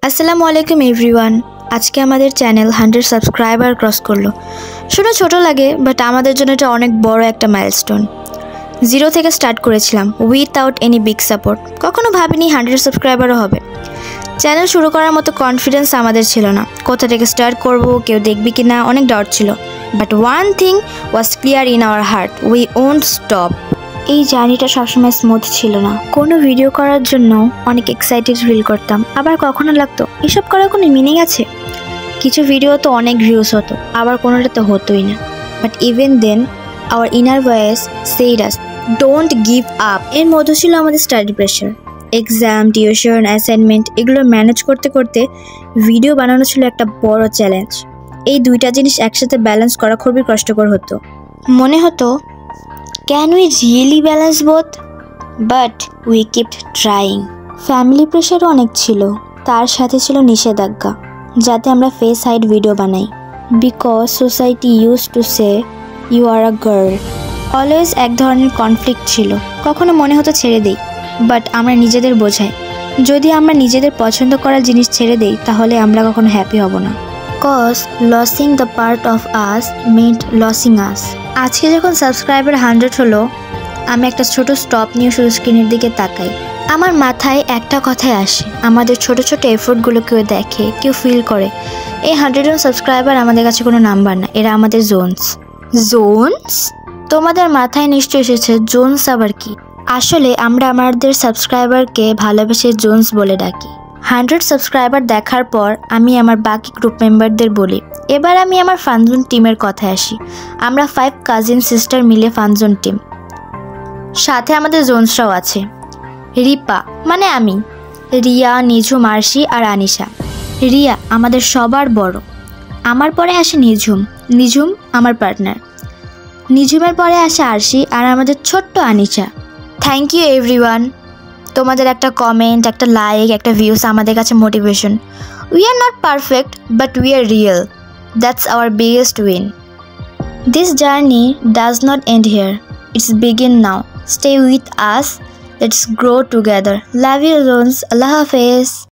আসসালামু আলাইকুম এভরিওয়ান। আজকে আমাদের চ্যানেল 100 সাবস্ক্রাইবার ক্রস করলো। শুনে ছোট লাগে, বাট আমাদের জন্য এটা অনেক বড় একটা মাইলস্টোন। 0 থেকে স্টার্ট করেছিলাম, উইথআউট এনি বিগ সাপোর্ট। কখনো ভাবিনি 100 সাবস্ক্রাইবারও হবে। চ্যানেল শুরু করার মতো কনফিডেন্স আমাদের ছিল না। কোথা থেকে স্টার্ট করব, কেউ দেখবে কি না, অনেক ডাউট ছিল। But one thing was clear in our heart, we won't stop. এই জার্নিটা সবসময় স্মুথ ছিল না। কোনো ভিডিও করার জন্য অনেক এক্সাইটেড ফিল করতাম, আবার কখনো লাগতো এসব করার কোনো মিনিং আছে। কিছু ভিডিও তো অনেক ভিউজ হতো, আবার কোনোটা তো হতোই না। But even then our inner voice said us, don't give up. এর মধ্যে ছিল আমাদের study pressure, exam, tuition, assignment, এগুলো ম্যানেজ করতে করতে ভিডিও বানানো ছিল একটা বড় চ্যালেঞ্জ। এই দুইটা জিনিস একসাথে ব্যালেন্স করা খুবই কষ্টকর হতো। মনে হতো, can we really balance both? But we kept trying. Family প্রেশারও অনেক ছিল, তার সাথে ছিল নিষেধাজ্ঞা যাতে আমরা ফেস হাইড ভিডিও বানাই। Because society use to say you are a girl. Always এক ধরনের কনফ্লিক্ট ছিল। কখনো মনে হতো ছেড়ে দেই, বাট আমরা নিজেদের বোঝাই যদি আমরা নিজেদের পছন্দ করার জিনিস ছেড়ে দেই তাহলে আমরা কখনো হ্যাপি হব না। Cause losing the part of us meant losing us. আজকে যখন সাবস্ক্রাইবার 100 হলো, আমি একটা ছোট স্টপ নিয়ে শুধু স্ক্রিনের দিকে তাকাই। আমার মাথায় একটা কথাই আসে, আমাদের ছোট ছোট এফোর্টগুলো কেউ দেখে, কেউ ফিল করে। এই 100 সাবস্ক্রাইবার আমাদের কাছে কোনো নাম্বার না, এরা আমাদের জোনস। জোনস? তোমাদের মাথায় নিশ্চয় এসেছে জোনস আবার কি? আসলে আমরা আমাদের সাবস্ক্রাইবারকে ভালোবেসে জোনস বলে ডাকি। 100 সাবস্ক্রাইবার দেখার পর আমি আমার বাকি গ্রুপ মেম্বারদের বলি। এবার আমি আমার ফানজোন টিমের কথায় আসি। আমরা 5 কাজিন সিস্টার মিলে ফানজোন টিম। সাথে আমাদের জোনসরাও আছে। রিপা মানে আমি, রিয়া, নিঝুম, আরশি আর আনিশা। রিয়া আমাদের সবার বড়। আমার পরে আসে নিঝুম, নিঝুম আমার পার্টনার। নিঝুমের পরে আসে আরশি আর আমাদের ছোট্ট আনিশা। Thank you everyone. তোমাদের একটা কমেন্ট, একটা লাইক, একটা ভিউস আমাদের কাছে motivation. We are not perfect, but we are real. That's our biggest win. This journey does not end here, it's begin now. Stay with us. Let's grow together. Love you, Zones. Allah Hafiz.